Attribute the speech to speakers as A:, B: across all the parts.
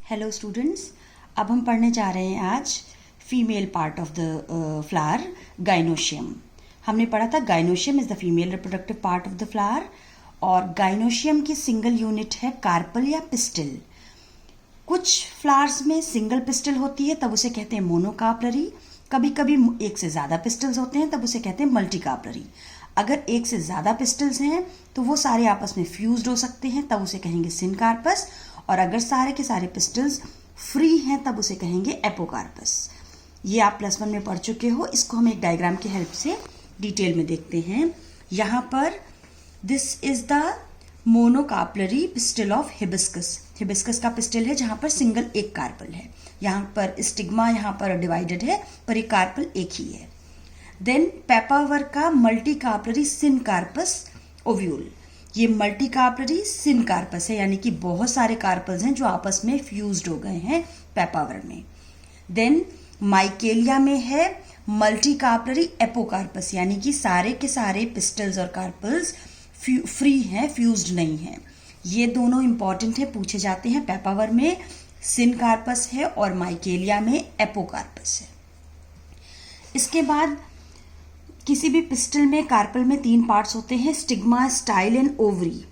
A: Hello students, अब हम पढ़ने जा रहे हैं आज female part of the flower gynoecium. हमने पढ़ा था gynoecium is the female reproductive part of the flower और गाइनोशियम की सिंगल यूनिट है कार्पल या पिस्टिल। कुछ फ्लावर्स में सिंगल पिस्टिल होती है तब उसे कहते हैं मोनोकार्पलरी। कभी कभी एक से ज़्यादा पिस्टल्स होते हैं तब उसे कहते हैं मल्टीकार्पलरी। अगर एक से ज़्यादा पिस्टल्स हैं तो वो सारे आपस में फ्यूज्ड हो सकते हैं तब उसे कहेंगे सिनकार्पस, और अगर सारे के सारे पिस्टल्स फ्री हैं तब उसे कहेंगे एपोकार्पस। ये आप +1 में पढ़ चुके हो। इसको हम एक डायग्राम की हेल्प से डिटेल में देखते हैं। यहाँ पर this is the monocarpellary pistol of hibiscus. Hibiscus का पिस्टल है जहाँ पर सिंगल एक कार्पल है। यहाँ पर स्टिग्मा यहाँ पर डिवाइडेड है पर एक कार्पल एक ही है। देन पेपावर का मल्टीकार्पलरी सिनकार्पस ओव्यूल। ये मल्टीकार्पलरी सिनकार्पस है, यानी कि बहुत सारे कार्पल्स हैं जो आपस में फ्यूज्ड हो गए हैं पेपावर में। देन माइकेलिया में है मल्टीकार्पलरी एपोकार्पस, यानी कि सारे के सारे पिस्टल्स और कार्पल्स फ्री हैं, फ्यूज्ड नहीं हैं। ये दोनों इंपॉर्टेंट है, पूछे जाते हैं। पेपावर में सिनकार्पस है और माइकेलिया में एपोकार्पस है। इसके बाद किसी भी पिस्टल में कार्पल में 3 पार्ट्स होते हैं, स्टिग्मा, स्टाइल एंड ओवरी।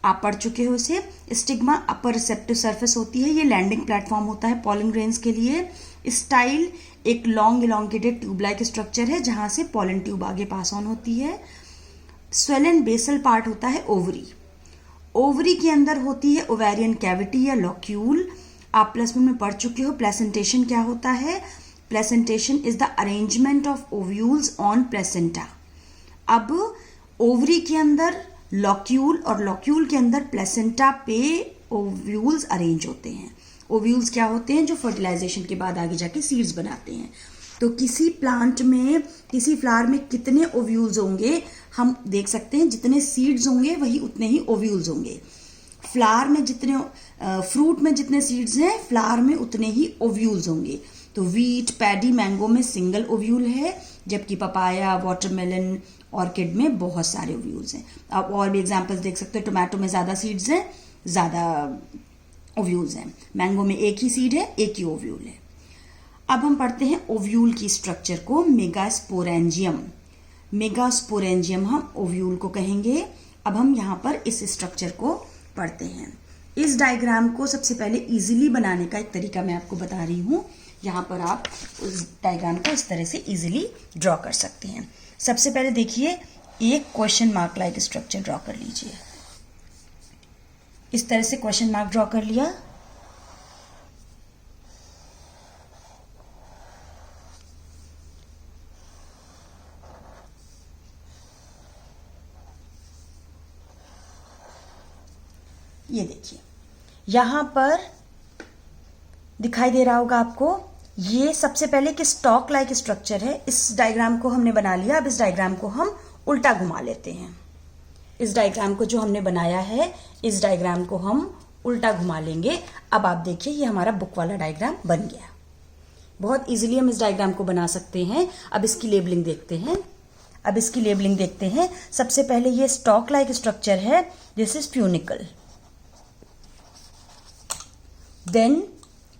A: आप पढ़ चुके हो इसे। स्टिग्मा अपर रिसेप्टिव सरफेस होती है, ये लैंडिंग प्लेटफॉर्म होता है पॉलन ग्रेन्स के लिए। स्टाइल एक long elongated tube like structure है जहां से पॉलन ट्यूब आगे पास ऑन होती है। स्वेल एंड बेसल पार्ट होता है ओवरी। ओवरी के अंदर होती है ओवेरियन कैविटी या लॉक्यूल। आप +1 में पढ़ चुके हो। प्लेसेंटेशन क्या होता है? Placentation is the arrangement of ovules on placenta. अब ओवरी के अंदर लॉक्यूल और लॉक्यूल के अंदर प्लेसेंटा पे ओव्यूल्स अरेंज होते हैं। ओव्यूल्स क्या होते हैं? जो फर्टिलाइजेशन के बाद आगे जाके सीड्स बनाते हैं। तो किसी प्लांट में, किसी फ्लावर में कितने ओव्यूल्स होंगे हम देख सकते हैं। जितने सीड्स होंगे वही उतने ही ओव्यूल्स होंगे। फ्लावर में जितने फ्रूट में जितने सीड्स हैं फ्लावर में उतने ही ओव्यूल्स होंगे। तो वीट, पैडी, मैंगो में सिंगल ओव्यूल है, जबकि पपाया, वाटरमेलन, ऑर्किड में बहुत सारे ओव्यूल्स हैं। आप और भी एग्जांपल्स देख सकते हो। टोमेटो में ज़्यादा सीड्स हैं, ज़्यादा ओव्यूल्स हैं। मैंगो में एक ही सीड है, एक ही ओव्यूल है। अब हम पढ़ते हैं ओव्यूल की स्ट्रक्चर को। मेगास्पोरेंजियम। मेगास्पोरेंजियम हम ओव्यूल को कहेंगे। अब हम यहाँ पर इस स्ट्रक्चर को पढ़ते हैं। इस डायग्राम को सबसे पहले इजीली बनाने का एक तरीका मैं आपको बता रही हूँ। यहाँ पर आप उस डायग्राम को इस तरह से इजीली ड्रॉ कर सकते हैं। सबसे पहले देखिए, एक question mark like structure draw कर लीजिए। इस तरह से क्वेश्चन मार्क ड्रॉ कर लिया। ये देखिए, यहां पर दिखाई दे रहा होगा आपको। ये सबसे पहले कि स्टॉक लाइक स्ट्रक्चर है। इस डायग्राम को हमने बना लिया। अब इस डायग्राम को हम उल्टा घुमा लेते हैं। इस डायग्राम को जो हमने बनाया है, इस डायग्राम को हम उल्टा घुमा लेंगे। अब आप देखिए, ये हमारा बुक वाला डायग्राम बन गया। बहुत इजीली हम इस डायग्राम को बना सकते हैं। अब इसकी लेबलिंग देखते हैं। सबसे पहले ये स्टॉक लाइक स्ट्रक्चर है, this is funicle. Then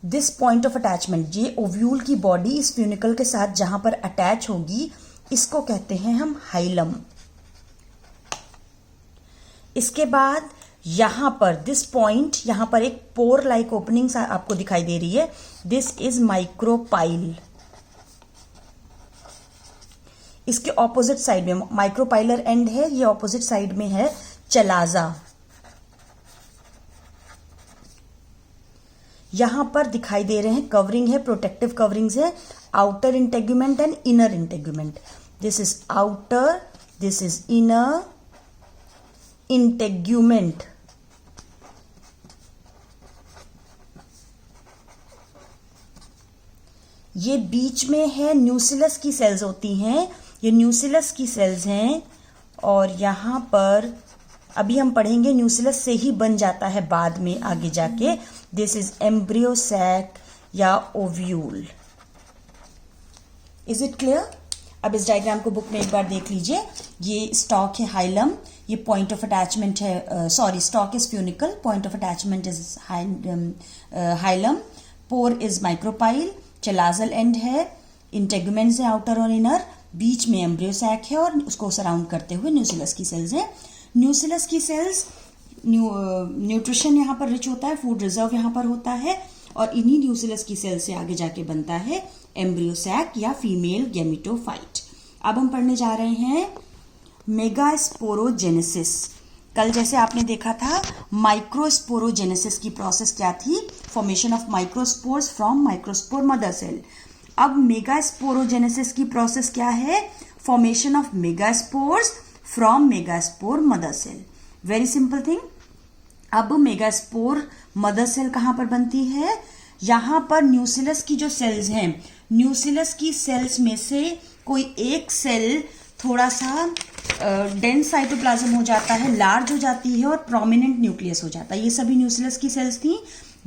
A: this point of attachment, ये ओव्यूल की बॉडी इस फ्यूनिकल के साथ जहां पर अटैच होगी, इसको कहते हैं हम हाइलम। इसके बाद यहां पर दिस पॉइंट, यहां पर एक पोर लाइक ओपनिंग आपको दिखाई दे रही है, दिस इज माइक्रोपाइल। इसके ऑपोजिट साइड में माइक्रोपाइलर एंड है, ये ऑपोजिट साइड में है चलाजा। यहां पर दिखाई दे रहे हैं कवरिंग है, प्रोटेक्टिव कवरिंग्स है, outer integument and inner integument. This is outer, this is inner integument. ये बीच में है, न्यूसिलस की सेल्स होती हैं, ये न्यूसिलस की सेल्स हैं। और यहां पर अभी हम पढ़ेंगे न्यूसिलस से ही बन जाता है बाद में आगे जाके। दिस इज एम्ब्रियो सैक या ओव्यूल। Is it clear? अब इस डायग्राम को बुक में एक बार देख लीजिए। ये स्टॉक है हाइलम, ये पॉइंट ऑफ अटैचमेंट है, sorry, stock is funicle, point of attachment is hilum, pour is micropyle, chalazal end है, इंटेगुमेंट्स है आउटर और इनर, बीच में एम्ब्रियो सैक है और उसको सराउंड करते हुए न्यूसिलस की सेल्स हैं। न्यूसिलस की सेल्स न्यूट्रिशन यहाँ पर रिच होता है, फूड रिजर्व यहाँ पर होता है, और इन्हीं न्यूसिलस की सेल से आगे जाके बनता है एम्ब्रियो सैक या फीमेल गैमेटोफाइट। अब हम पढ़ने जा रहे हैं मेगास्पोरोजेनेसिस। कल जैसे आपने देखा था माइक्रोस्पोरोजेनेसिस की प्रोसेस क्या थी, formation of microspores from microspore mother cell. अब मेगास्पोरोजेनेसिस की प्रोसेस क्या है, formation of megaspores from megaspore mother cell. Very simple thing. अब मेगास्पोर मदर सेल कहां पर बनती है, यहां पर न्यूसिलस की जो सेल्स हैं, न्यूसिलस की सेल्स में से कोई एक सेल थोड़ा सा डेंस साइटोप्लाज्म हो जाता है, लार्ज हो जाती है और प्रोमिनेंट न्यूक्लियस हो जाता है। ये सभी न्यूसिलस की सेल्स थी।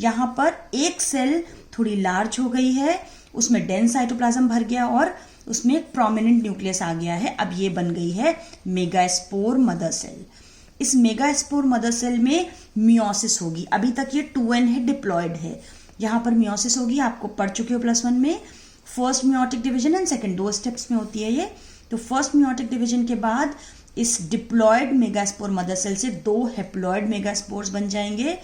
A: यहाँ पर एक सेल थोड़ी लार्ज हो गई है, उसमें डेंस साइटोप्लाज्म भर गया और उसमें एक प्रोमिनेंट न्यूक्लियस आ गया है। अब ये बन गई है मेगास्पोर मदर सेल। इस मेगास्पोर मदर सेल में मियोसिस होगी। अभी तक ये 2n है, डिप्लॉयड है। यहाँ पर मियोसिस होगी, आपको पढ़ चुके हो +1 में। First meiotic division and second, 2 steps में होती है ये। तो फर्स्ट मियोटिक डिवीजन के बाद इस डिप्लॉयड मेगास्पोर मदर सेल से 2 हेप्लॉयड मेगास्पोर्स बन जाएंगे,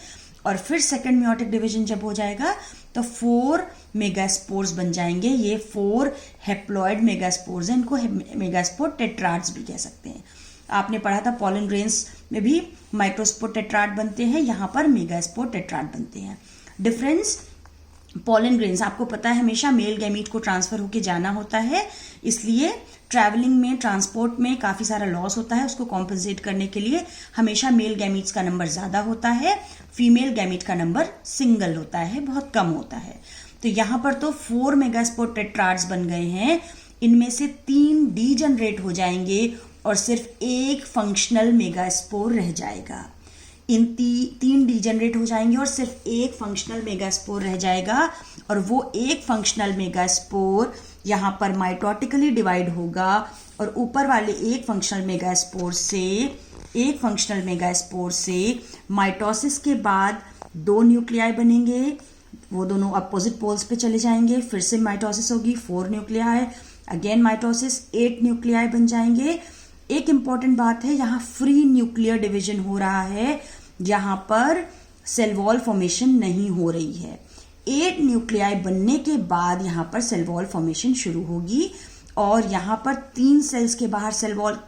A: और फिर सेकंड मियोटिक डिवीजन जब हो जाएगा तो 4 मेगास्पोर्स बन जाएंगे। ये 4 हेप्लॉयड मेगास्पोर्स हैं, इनको मेगास्पोर टेट्राड्स भी कह सकते हैं। आपने पढ़ा था पॉलन ग्रेन्स में भी माइक्रोस्पोर टेट्राड बनते हैं, यहाँ पर मेगास्पोर टेट्राड बनते हैं। डिफरेंस, पॉलन ग्रेन्स आपको पता है हमेशा मेल गैमीट को ट्रांसफर होके जाना होता है, इसलिए ट्रैवलिंग में, ट्रांसपोर्ट में काफी सारा लॉस होता है। उसको कॉम्पनसेट करने के लिए हमेशा मेल गैमीट्स का नंबर ज्यादा होता है, फीमेल गैमीट का नंबर सिंगल होता है, बहुत कम होता है। तो यहाँ पर तो 4 मेगास्पोर टेट्राड्स बन गए हैं, इनमें से 3 डीजनरेट हो जाएंगे और सिर्फ एक फंक्शनल मेगास्पोर रह जाएगा। इन 3 डीजनरेट हो जाएंगे और सिर्फ एक फंक्शनल मेगास्पोर रह जाएगा, और वो एक फंक्शनल मेगास्पोर यहाँ पर माइटोटिकली डिवाइड होगा और ऊपर वाले एक फंक्शनल मेगास्पोर से माइटोसिस के बाद 2 न्यूक्लियाई बनेंगे। वो दोनों अपोजिट पोल्स पे चले जाएंगे, फिर से माइटोसिस होगी, 4 न्यूक्लियाई, अगेन माइटोसिस, 8 न्यूक्लियाई बन जाएंगे। एक इंपॉर्टेंट बात है, यहाँ फ्री न्यूक्लियर डिवीजन हो रहा है, यहाँ पर सेल वॉल फॉर्मेशन नहीं हो रही है। 8 न्यूक्लियाई बनने के बाद यहाँ पर सेल वॉल फॉर्मेशन शुरू होगी, और यहाँ पर 3 सेल्स के बाहर सेल वॉल,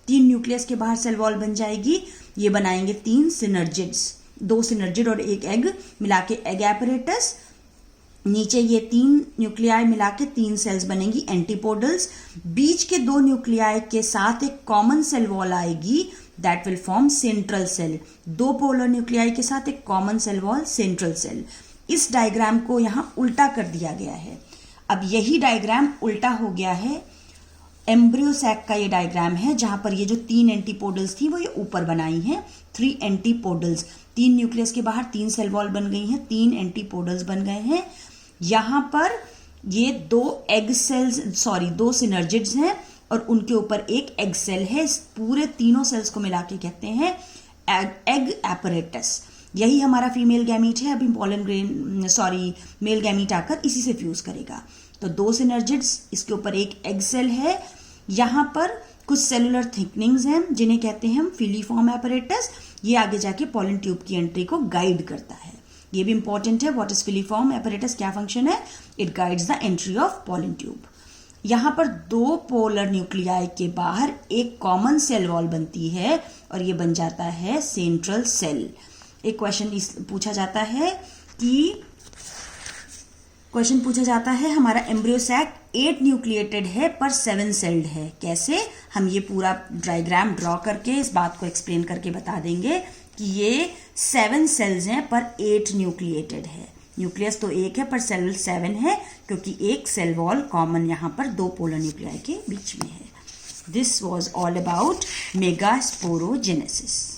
A: 3 न्यूक्लियस के बाहर सेल वॉल बन जाएगी। ये बनाएंगे 3 सिनर्जिड्स, 2 सिनर्जिड और एक एग मिला के एग एपरेटस। नीचे ये 3 न्यूक्लियाई मिला के 3 सेल्स बनेंगी एंटीपोडल्स। बीच के 2 न्यूक्लियाई के साथ एक कॉमन सेल वॉल आएगी, that will form central cell. 2 polar nuclei के साथ एक common cell wall, central cell. इस डायग्राम को यहाँ उल्टा कर दिया गया है। अब यही डायग्राम उल्टा हो गया है, एम्ब्रियो सैक का ये डायग्राम है, जहां पर ये जो 3 एंटीपोडल्स थी वो ये ऊपर बनाई हैं, 3 एंटीपोडल्स। 3 न्यूक्लियस के बाहर 3 सेल वॉल बन गई हैं, 3 एंटीपोडल्स बन गए हैं। यहां पर ये 2 सिनर्जिड्स हैं और उनके ऊपर एक एग सेल है। इस पूरे तीनों सेल्स को मिला के कहते हैं एग एपरेटस। यही हमारा फीमेल गैमीट है। अभी मेल गैमीट आकर इसी से फ्यूज करेगा। तो 2 सिनर्जिड्स, इसके ऊपर एक एग सेल है। यहाँ पर कुछ सेलुलर थिकनिंग्स हैं जिन्हें कहते हैं हम फिलीफॉर्म एपरेटस। ये आगे जाके पॉलन ट्यूब की एंट्री को गाइड करता है। ये भी इंपॉर्टेंट है, व्हाट इज फिलीफॉर्म एपरेटस, क्या फंक्शन है, it guides the entry of pollen tube. यहाँ पर 2 पोलर न्यूक्लियाई के बाहर एक कॉमन सेल वॉल बनती है और ये बन जाता है सेंट्रल सेल। एक क्वेश्चन पूछा जाता है हमारा एम्ब्रियो सैक 8 न्यूक्लिएटेड है पर 7 सेल्ड है, कैसे? हम ये पूरा डायग्राम ड्रॉ करके इस बात को एक्सप्लेन करके बता देंगे कि ये 7 सेल्स हैं पर 8 न्यूक्लिएटेड है। न्यूक्लियस तो एक है पर सेल 7 है, क्योंकि एक सेल वॉल कॉमन यहाँ पर 2 पोलर न्यूक्लियाई के बीच में है। This was all about megasporogenesis.